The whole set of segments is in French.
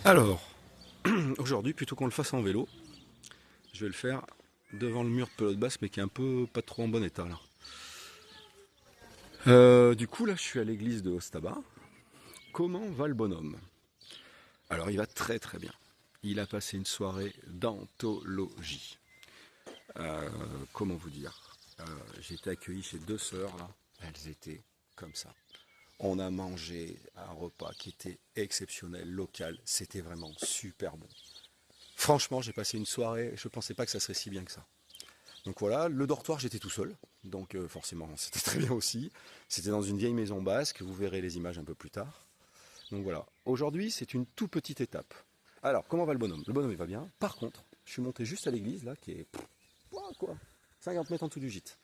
Alors, aujourd'hui, plutôt qu'on le fasse en vélo, je vais le faire devant le mur de pelote basse, mais qui est un peu pas trop en bon état là. Du coup, là, je suis à l'église de Ostaba. Comment va le bonhomme? Alors, il va très très bien. Il a passé une soirée d'anthologie. Comment vous dire? J'ai été accueilli chez deux sœurs là. Elles étaient comme ça. On a mangé un repas qui était exceptionnel, local. C'était vraiment super bon. Franchement, j'ai passé une soirée, je ne pensais pas que ça serait si bien que ça. Donc voilà, le dortoir, j'étais tout seul. Donc forcément, c'était très bien aussi. C'était dans une vieille maison basque, vous verrez les images un peu plus tard. Donc voilà, aujourd'hui, c'est une toute petite étape. Alors, comment va le bonhomme? Le bonhomme, il va bien. Par contre, je suis monté juste à l'église, là, qui est... quoi 50 mètres en dessous du gîte.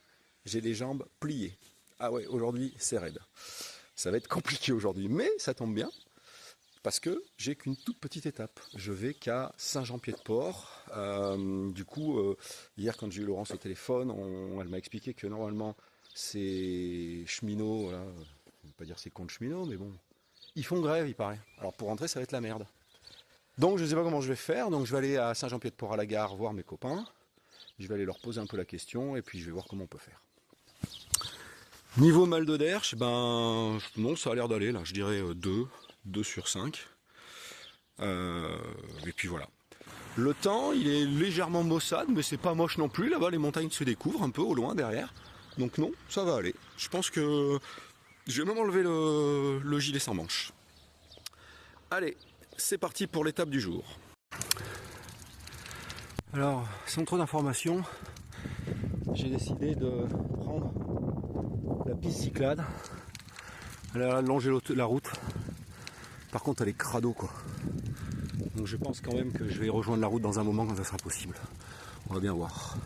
J'ai les jambes pliées. Ah ouais, aujourd'hui, c'est raide. Ça va être compliqué aujourd'hui, mais ça tombe bien. Parce que j'ai qu'une toute petite étape. Je vais qu'à Saint-Jean-Pied-de-Port. Du coup, hier quand j'ai eu Laurence au téléphone, elle m'a expliqué que normalement ces cheminots, voilà, je ne vais pas dire ces comptes cheminots, mais bon, ils font grève, il paraît. Alors pour rentrer, ça va être la merde. Donc je ne sais pas comment je vais faire. Donc je vais aller à Saint-Jean-Pied-de-Port à la gare voir mes copains. Je vais aller leur poser un peu la question et puis je vais voir comment on peut faire. Niveau mal de derche, ben non, ça a l'air d'aller là. Je dirais 2 sur 5. Et puis voilà. Le temps, il est légèrement maussade, mais c'est pas moche non plus. Là-bas, les montagnes se découvrent un peu au loin derrière. Donc non, ça va aller. Je pense que je vais même enlever le gilet sans manche. Allez, c'est parti pour l'étape du jour. Alors, sans trop d'informations, j'ai décidé de prendre la piste cyclade. Elle a allongé la route. Par contre, elle est crado quoi. Donc je pense quand même que je vais rejoindre la route dans un moment quand ça sera possible. On va bien voir.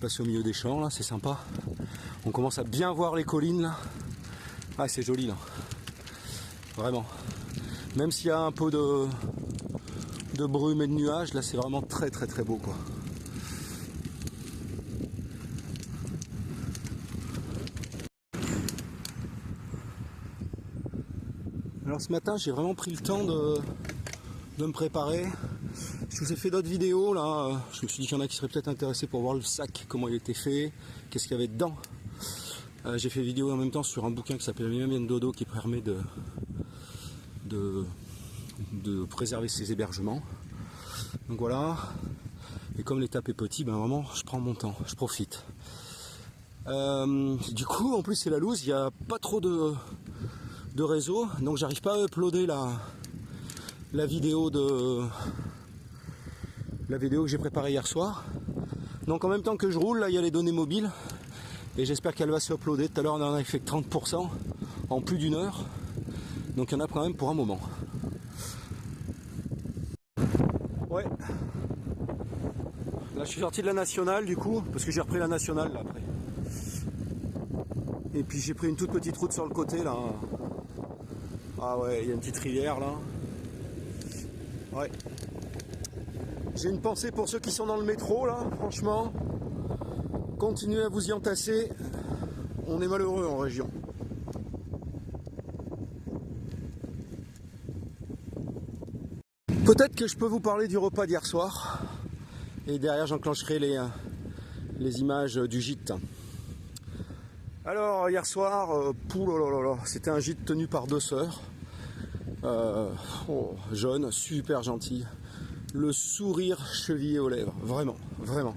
Passer au milieu des champs là, c'est sympa. On commence à bien voir les collines là. Ah, c'est joli là. Vraiment. Même s'il y a un peu de brume et de nuages, là c'est vraiment très très très beau quoi. Alors ce matin j'ai vraiment pris le temps de me préparer. Je vous ai fait d'autres vidéos là, je me suis dit qu'il y en a qui seraient peut-être intéressés pour voir le sac, comment il était fait, qu'est-ce qu'il y avait dedans. J'ai fait vidéo en même temps sur un bouquin qui s'appelle Bien Dodo qui permet de préserver ses hébergements. Donc voilà, et comme l'étape est petite, ben vraiment je prends mon temps, je profite. Du coup en plus c'est la loose, il n'y a pas trop de réseau, donc j'arrive pas à uploader la vidéo que j'ai préparée hier soir. Donc en même temps que je roule, là il y a les données mobiles et j'espère qu'elle va se uploader. Tout à l'heure on en a fait que 30% en plus d'une heure, donc il y en a quand même pour un moment. Ouais. Là je suis sorti de la nationale du coup, parce que j'ai repris la nationale là après. Et puis j'ai pris une toute petite route sur le côté là. Ah ouais, il y a une petite rivière là. Ouais. J'ai une pensée pour ceux qui sont dans le métro là, franchement. Continuez à vous y entasser. On est malheureux en région. Peut-être que je peux vous parler du repas d'hier soir. Et derrière j'enclencherai les images du gîte. Alors hier soir, c'était un gîte tenu par deux sœurs. Jeunes, super gentilles. Le sourire chevillé aux lèvres, vraiment, vraiment.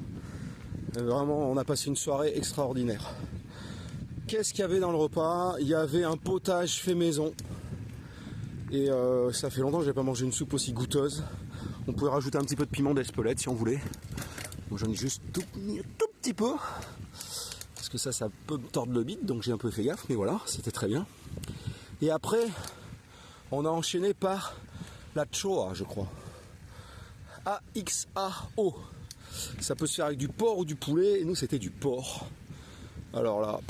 Vraiment, on a passé une soirée extraordinaire. Qu'est-ce qu'il y avait dans le repas? Il y avait un potage fait maison. Et ça fait longtemps que je n'ai pas mangé une soupe aussi goûteuse. On pouvait rajouter un petit peu de piment d'Espelette si on voulait. Moi j'en ai juste tout petit peu. Parce que ça peut me tordre le bide, donc j'ai un peu fait gaffe. Mais voilà, c'était très bien. Et après, on a enchaîné par la choa, je crois. A-X-A-O. Ça peut se faire avec du porc ou du poulet, et nous c'était du porc. Alors là,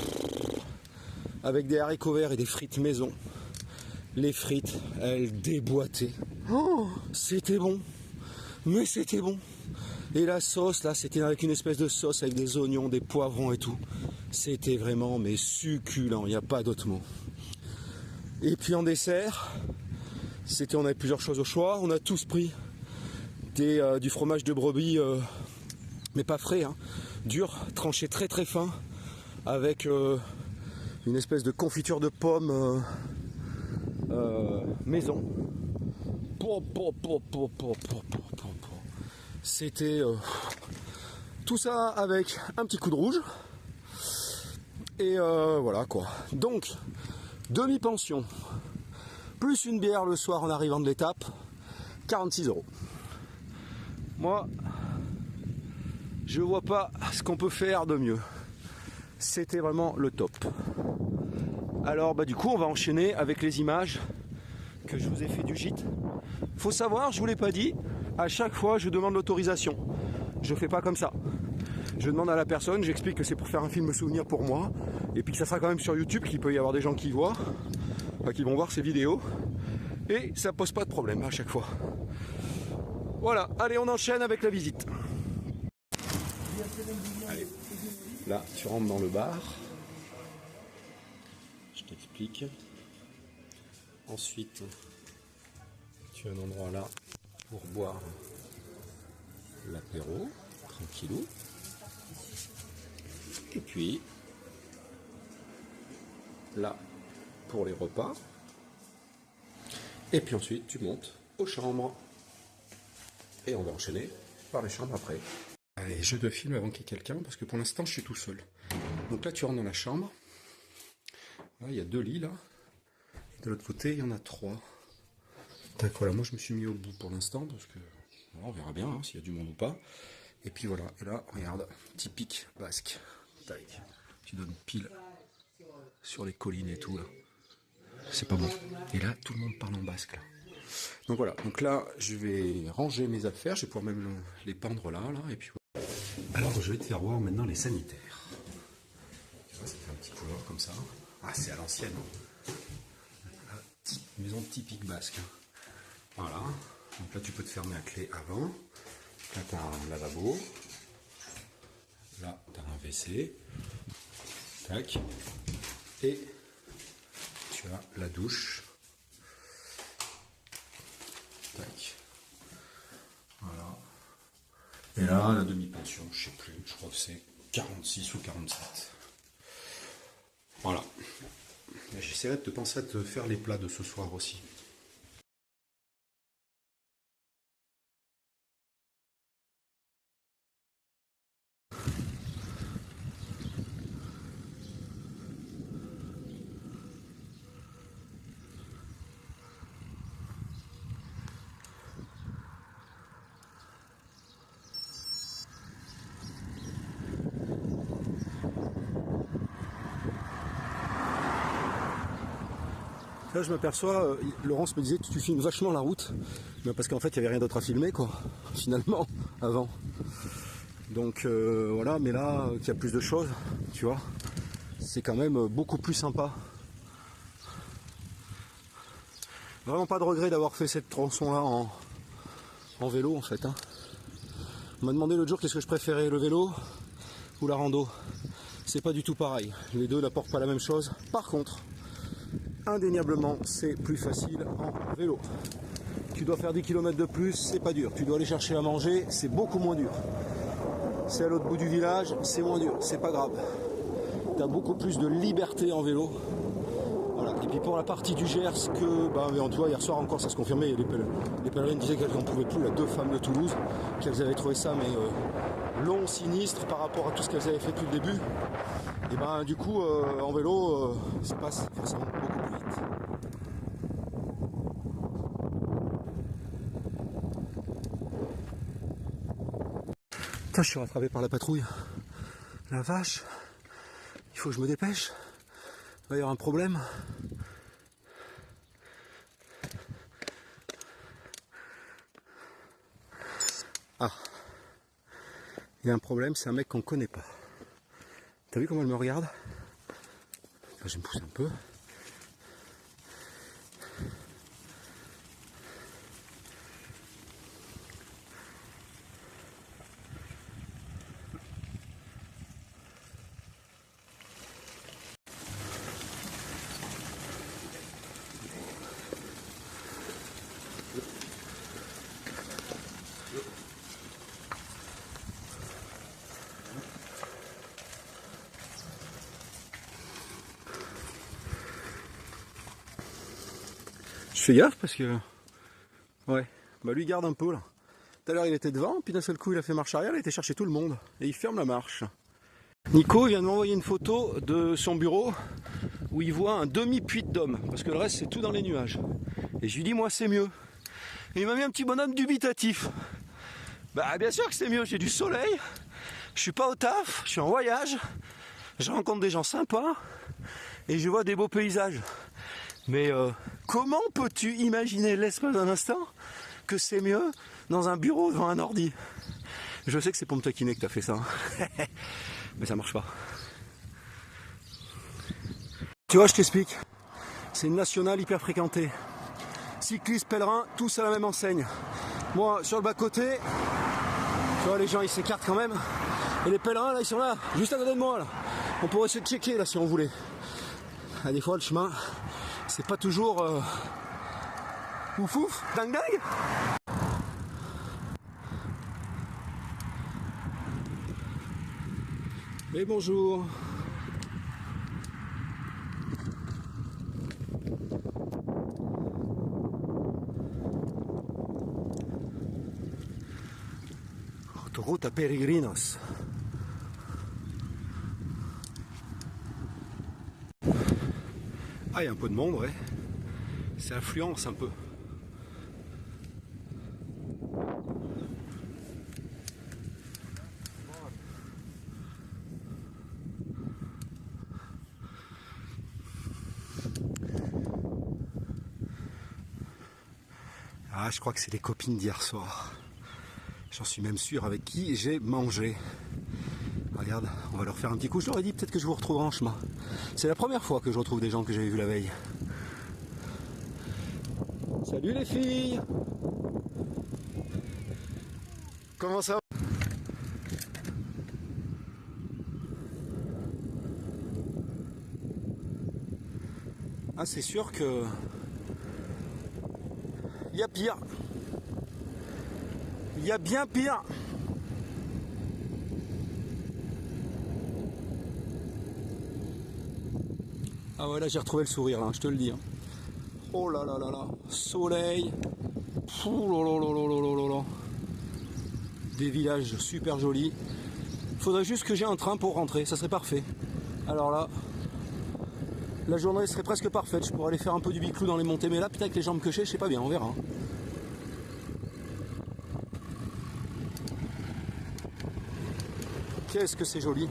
avec des haricots verts et des frites maison. Les frites, elles déboîtaient. Oh, c'était bon, mais c'était bon. Et la sauce, là, c'était avec une espèce de sauce avec des oignons, des poivrons et tout. C'était vraiment, mais succulent, il n'y a pas d'autre mot. Et puis en dessert, On avait plusieurs choses au choix. On a tous pris du fromage de brebis, mais pas frais, hein, dur, tranché très très fin, avec une espèce de confiture de pommes maison. C'était tout ça avec un petit coup de rouge. Et voilà quoi. Donc, demi-pension, plus une bière le soir en arrivant de l'étape, 46 €. Moi, je vois pas ce qu'on peut faire de mieux. C'était vraiment le top. Alors du coup, on va enchaîner avec les images que je vous ai fait du gîte. Faut savoir, je vous l'ai pas dit, à chaque fois je demande l'autorisation. Je fais pas comme ça. Je demande à la personne, j'explique que c'est pour faire un film souvenir pour moi, et puis que ça sera quand même sur YouTube, qu'il peut y avoir des gens qui voient, enfin, qui vont voir ces vidéos, et ça pose pas de problème à chaque fois. Voilà, allez, on enchaîne avec la visite. Allez, là tu rentres dans le bar, je t'explique. Ensuite, tu as un endroit là pour boire l'apéro, tranquillou. Et puis, là, pour les repas. Et puis ensuite, tu montes aux chambres. Et on va enchaîner par les chambres après. Allez, je te filme avant qu'il y ait quelqu'un, parce que pour l'instant, je suis tout seul. Donc là, tu rentres dans la chambre. Là, il y a 2 lits, là. De l'autre côté, il y en a 3. Donc voilà, moi, je me suis mis au bout pour l'instant, parce que voilà, on verra bien hein, s'il y a du monde ou pas. Et puis voilà, et là, regarde, typique basque. Tac. Tu donnes pile sur les collines et tout, là. C'est pas bon. Et là, tout le monde parle en basque, là. Donc voilà, donc là, je vais ranger mes affaires, je vais pouvoir même les pendre là, et puis voilà. Alors, je vais te faire voir maintenant les sanitaires. Tu vois, ça fait un petit couloir comme ça. Ah, c'est à l'ancienne. Maison typique basque. Voilà. Donc là, tu peux te fermer à clé avant. Là, tu as un lavabo. Là, tu as un WC. Tac. Et tu as la douche. Tac. Voilà. Et là, la demi-pension, je sais plus, je crois que c'est 46 ou 47. Voilà. J'essaierai de te penser à te faire les plats de ce soir aussi. Là, je m'aperçois, Laurence me disait, tu filmes vachement la route, mais parce qu'en fait, il n'y avait rien d'autre à filmer, quoi, finalement, avant. Donc voilà, mais là, qu'il y a plus de choses, tu vois, c'est quand même beaucoup plus sympa. Vraiment pas de regret d'avoir fait cette tronçon-là en vélo, en fait. Hein. On m'a demandé l'autre jour qu'est-ce que je préférais, le vélo ou la rando. C'est pas du tout pareil. Les deux n'apportent pas la même chose. Par contre, indéniablement, c'est plus facile en vélo. Tu dois faire 10 km de plus, c'est pas dur. Tu dois aller chercher à manger, c'est beaucoup moins dur. C'est à l'autre bout du village, c'est moins dur, c'est pas grave. Tu as beaucoup plus de liberté en vélo. Voilà. Et puis pour la partie du Gers, tu vois, hier soir encore, ça se confirmait, les pèlerines disaient qu'elles n'en pouvaient plus, les 2 femmes de Toulouse, qu'elles avaient trouvé ça long, sinistre par rapport à tout ce qu'elles avaient fait depuis le début. Et du coup, en vélo, ça passe forcément beaucoup plus vite. Putain, je suis rattrapé par la patrouille. La vache, il faut que je me dépêche. Il va y avoir un problème. Ah, il y a un problème, c'est un mec qu'on connaît pas. T'as vu comment elle me regarde? Enfin, je me pousse un peu. fais gaffe parce que... Ouais, bah lui garde un peu là. Tout à l'heure il était devant, puis d'un seul coup il a fait marche arrière, il a été chercher tout le monde. Et il ferme la marche. Nico vient de m'envoyer une photo de son bureau où il voit un demi-puits de dôme, parce que le reste c'est tout dans les nuages. Et je lui dis moi c'est mieux. Et il m'a mis un petit bonhomme dubitatif. Bah bien sûr que c'est mieux, j'ai du soleil, je suis pas au taf, je suis en voyage, je rencontre des gens sympas et je vois des beaux paysages. Mais comment peux-tu imaginer l'espace d'un instant que c'est mieux dans un bureau devant un ordi? Je sais que c'est pour me taquiner que t'as fait ça, hein. Mais ça marche pas. Tu vois, je t'explique. C'est une nationale hyper fréquentée. Cyclistes, pèlerins, tous à la même enseigne. Moi, sur le bas-côté, tu vois, les gens ils s'écartent quand même. Et les pèlerins là, ils sont là, juste à côté de moi là. On pourrait se checker là si on voulait. Ah, des fois, le chemin, c'est pas toujours ouf ouf, dingue dingue. Et bonjour. Autoroute à Peregrinos. Ah, il y a un peu de monde, ouais. C'est affluence un peu. Ah, je crois que c'est les copines d'hier soir. J'en suis même sûr, avec qui j'ai mangé. Regarde, on va leur faire un petit coup. Je leur ai dit peut-être que je vous retrouverai en chemin. C'est la première fois que je retrouve des gens que j'avais vus la veille. Salut les filles! Comment ça va? Ah, c'est sûr que... il y a pire. Il y a bien pire. Ah ouais, là j'ai retrouvé le sourire, là, je te le dis. Hein. Oh là là là là, soleil. Ouh là là là là là là là. Des villages super jolis. Faudrait juste que j'ai un train pour rentrer, ça serait parfait. Alors là, la journée serait presque parfaite. Je pourrais aller faire un peu du biclou dans les montées, mais là, putain, avec les jambes cochées, je sais pas bien, on verra. Qu'est-ce que c'est joli.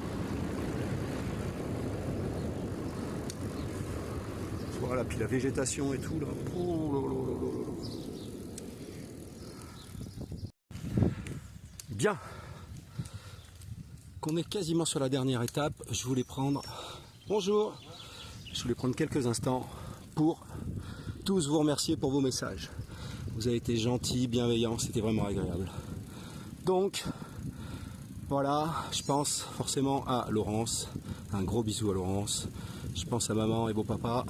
Voilà, puis la végétation et tout là. Oh là là là là là. Bien. Qu'on est quasiment sur la dernière étape, je voulais prendre... Bonjour. Je voulais prendre quelques instants pour tous vous remercier pour vos messages. Vous avez été gentils, bienveillants, c'était vraiment agréable. Donc, voilà, je pense forcément à Laurence. Un gros bisou à Laurence. Je pense à maman et beau papa,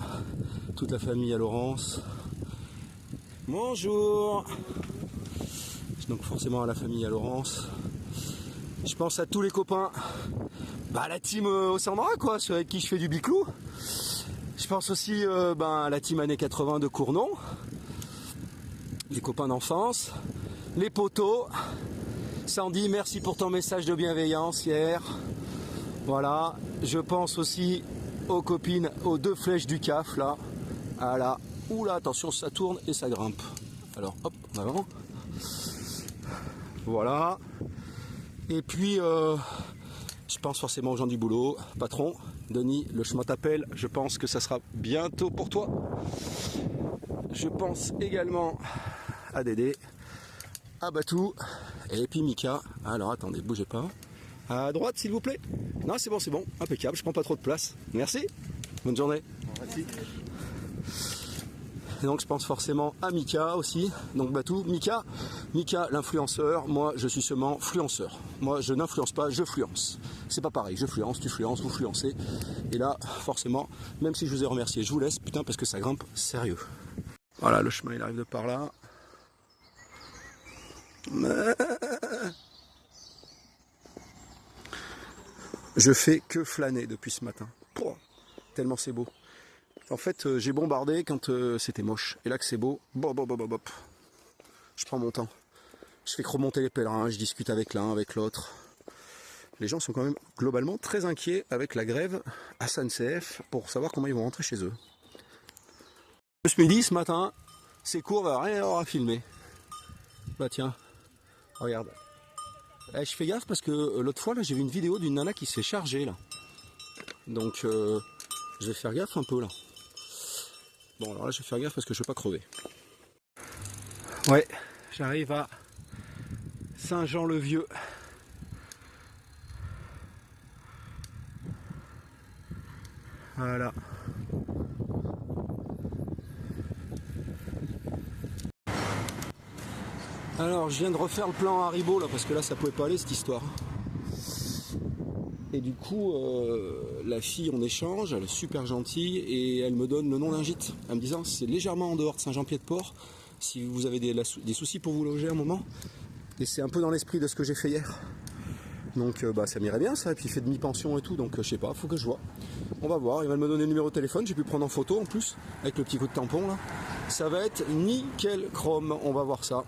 toute la famille à Laurence. Bonjour. Donc forcément à la famille à Laurence. Je pense à tous les copains. Bah la team Ossandra quoi, ceux avec qui je fais du biclou. Je pense aussi à la team années 80 de Cournon. Les copains d'enfance. Les potos. Sandy, merci pour ton message de bienveillance hier. Voilà. Je pense aussi aux copines, aux deux flèches du CAF là. Voilà. Oula, attention, ça tourne et ça grimpe. Alors hop, en avant. Voilà. Et puis, je pense forcément aux gens du boulot. Patron, Denis, le chemin t'appelle. Je pense que ça sera bientôt pour toi. Je pense également à Dédé, à Batou, et puis Mika. Alors attendez, bougez pas. À droite, s'il vous plaît. Non, c'est bon, impeccable. Je prends pas trop de place. Merci. Bonne journée. Merci. Et donc je pense forcément à Mika aussi, donc Batou, Mika l'influenceur, moi je suis seulement fluenceur. Moi je n'influence pas, je fluence. C'est pas pareil, je fluence, tu fluences, vous fluencez. Et là, forcément, même si je vous ai remercié, je vous laisse, putain, parce que ça grimpe sérieux. Voilà, le chemin il arrive de par là. Je fais que flâner depuis ce matin. Pouah, tellement c'est beau. En fait, j'ai bombardé quand c'était moche. Et là que c'est beau, bop. Je prends mon temps. Je fais remonter les pèlerins, je discute avec l'un, avec l'autre. Les gens sont quand même globalement très inquiets avec la grève à SNCF pour savoir comment ils vont rentrer chez eux. Ce midi, ce matin, c'est court, va rien avoir à filmer. Bah tiens, regarde. Je fais gaffe parce que l'autre fois, là, j'ai vu une vidéo d'une nana qui se fait charger, là. Donc, je vais faire gaffe un peu, là. Bon, alors là, je vais faire gaffe parce que je ne veux pas crever. Ouais, j'arrive à Saint-Jean-le-Vieux. Voilà. Alors, je viens de refaire le plan Haribo, là, parce que là, ça pouvait pas aller, cette histoire. Et du coup, la fille, on échange, elle est super gentille, et elle me donne le nom d'un gîte, en me disant, c'est légèrement en dehors de Saint-Jean-Pied-de-Port, si vous avez des soucis pour vous loger un moment. Et c'est un peu dans l'esprit de ce que j'ai fait hier. Donc ça m'irait bien ça, et puis il fait demi-pension et tout, donc je sais pas, faut que je vois. On va voir, il va me donner le numéro de téléphone, j'ai pu prendre en photo en plus, avec le petit coup de tampon là. Ça va être nickel chrome, on va voir ça.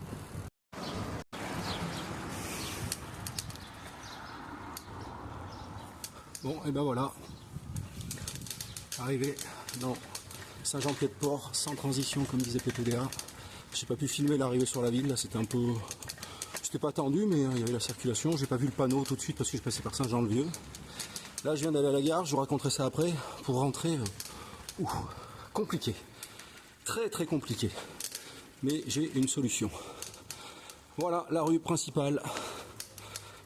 Bon, et ben voilà, arrivé dans Saint-Jean-Pied-de-Port, sans transition comme disait PPDA. J'ai pas pu filmer l'arrivée sur la ville, là c'était un peu... C'était pas tendu, mais il y avait la circulation. J'ai pas vu le panneau tout de suite parce que je passais par Saint-Jean-le-Vieux. Là, je viens d'aller à la gare, je vous raconterai ça après. Pour rentrer, compliqué. Très très compliqué. Mais j'ai une solution. Voilà la rue principale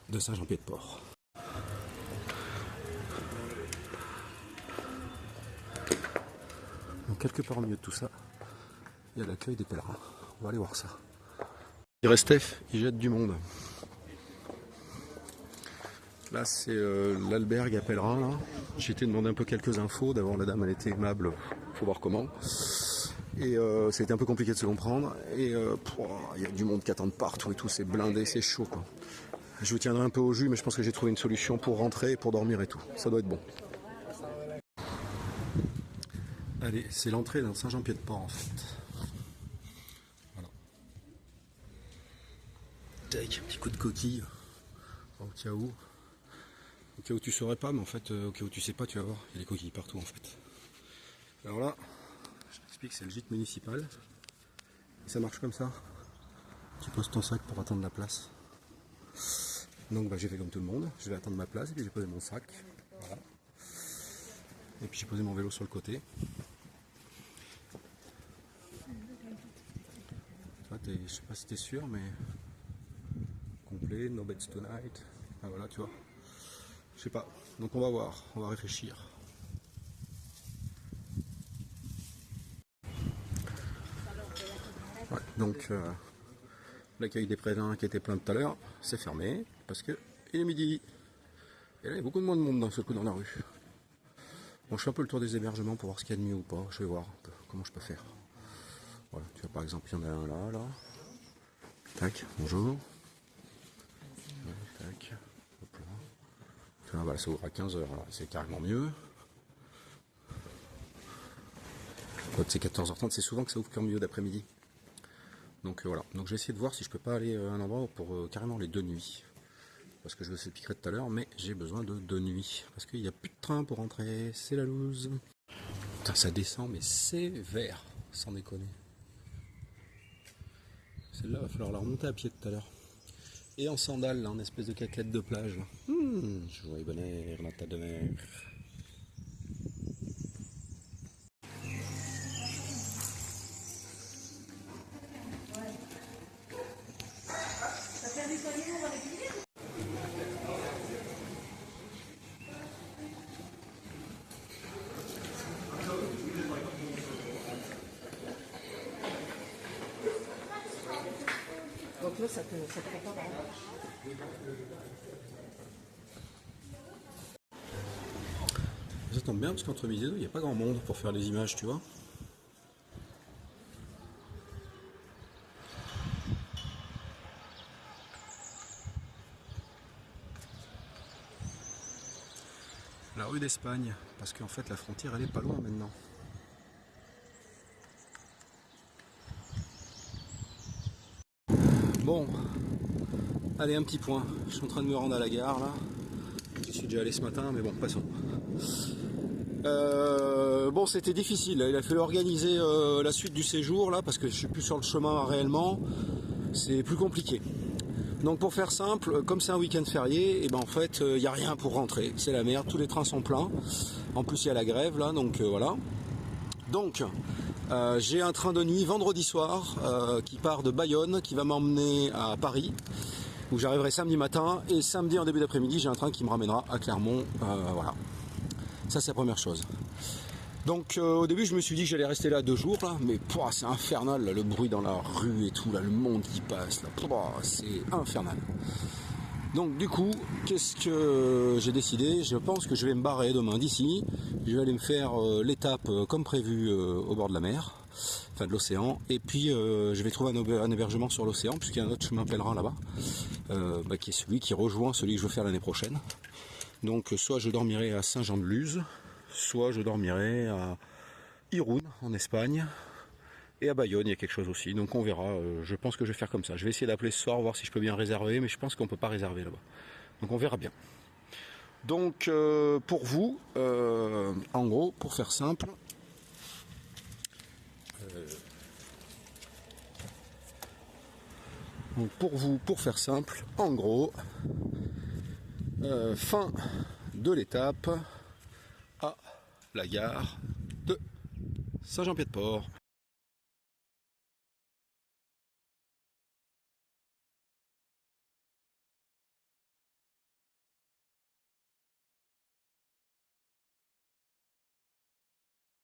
de Saint-Jean-Pied-de-Port. Donc quelque part au milieu de tout ça, il y a l'accueil des pèlerins. On va aller voir ça. Il reste Steph, il jette du monde. Là c'est l'albergue à pèlerins là. J'ai été demander un peu quelques infos. D'abord la dame elle était aimable, faut voir comment. Et ça a été un peu compliqué de se comprendre. Et il y a du monde qui attend partout et tout, c'est blindé, c'est chaud quoi. Je vous tiendrai un peu au jus, mais je pense que j'ai trouvé une solution pour rentrer et pour dormir et tout. Ça doit être bon. Allez, c'est l'entrée dans Saint-Jean-Pied-de-Port en fait. Voilà. Tac, un petit coup de coquille. Au cas où. Au cas où tu saurais pas, mais en fait, au cas où tu sais pas, tu vas voir, il y a des coquilles partout en fait. Alors là, je t'explique, c'est le gîte municipal. Et ça marche comme ça. Tu poses ton sac pour attendre la place. Donc j'ai fait comme tout le monde, je vais attendre ma place et puis j'ai posé mon sac. Voilà. Et puis j'ai posé mon vélo sur le côté. Toi, je sais pas si t'es sûr, mais complet, no beds tonight. Ah, voilà, tu vois. Je sais pas. Donc on va voir, on va réfléchir. Ouais, donc l'accueil des pèlerins qui était plein tout à l'heure, c'est fermé parce que il est midi. Et là il y a beaucoup moins de monde dans ce coup dans la rue. Bon, je fais un peu le tour des hébergements pour voir ce qu'il y a de mieux ou pas. Je vais voir un peu comment je peux faire. Voilà, tu vois par exemple il y en a un là. Tac, bonjour. Tac. Hop là. Tu vois, voilà, ça ouvre à 15h, c'est carrément mieux. Quand c'est 14h30, c'est souvent que ça ouvre qu'en milieu d'après-midi. Donc voilà, donc je vais essayer de voir si je peux pas aller à un endroit pour carrément les 2 nuits. Parce que je vous ai piqué tout à l'heure, mais j'ai besoin de 2 nuits. Parce qu'il n'y a plus de train pour rentrer, c'est la loose. Putain, ça descend, mais sévère, sans déconner. Celle-là, il va falloir la remonter à pied tout à l'heure. Et en sandales, là, en espèce de caquette de plage. Je vois les bonheurs, la tête de mer. Donc là, ça te prend pas. Ça tombe bien parce qu'entre midi et deux, il n'y a pas grand monde pour faire les images, tu vois. La rue d'Espagne, parce qu'en fait la frontière elle est pas loin maintenant. Bon, allez, un petit point. Je suis en train de me rendre à la gare là. J'y suis déjà allé ce matin, mais bon, passons. Bon, c'était difficile. Il a fallu organiser la suite du séjour là, parce que je suis plus sur le chemin réellement. C'est plus compliqué. Donc pour faire simple, comme c'est un week-end férié, et ben en fait, il n'y a rien pour rentrer. C'est la merde. Tous les trains sont pleins. En plus, il y a la grève là, donc voilà. Donc, j'ai un train de nuit vendredi soir qui part de Bayonne, qui va m'emmener à Paris, où j'arriverai samedi matin, et samedi en début d'après-midi, j'ai un train qui me ramènera à Clermont. Voilà. Ça, c'est la première chose. Donc, au début, je me suis dit que j'allais rester là 2 jours, là, mais c'est infernal, là, le bruit dans la rue et tout, là, le monde qui passe, là, c'est infernal. Donc du coup, qu'est-ce que j'ai décidé? Je pense que je vais me barrer demain d'ici. Je vais aller me faire l'étape comme prévu au bord de la mer, enfin de l'océan. Et puis je vais trouver un hébergement sur l'océan, puisqu'il y a un autre chemin pèlerin là-bas, qui est celui qui rejoint celui que je veux faire l'année prochaine. Donc soit je dormirai à Saint-Jean-de-Luz, soit je dormirai à Irún en Espagne. Et à Bayonne, il y a quelque chose aussi, donc on verra. Je pense que je vais faire comme ça. Je vais essayer d'appeler ce soir, voir si je peux bien réserver, mais je pense qu'on ne peut pas réserver là-bas. Donc on verra bien. Donc pour vous, en gros, pour faire simple, en gros, fin de l'étape à la gare de Saint-Jean-Pied-de-Port.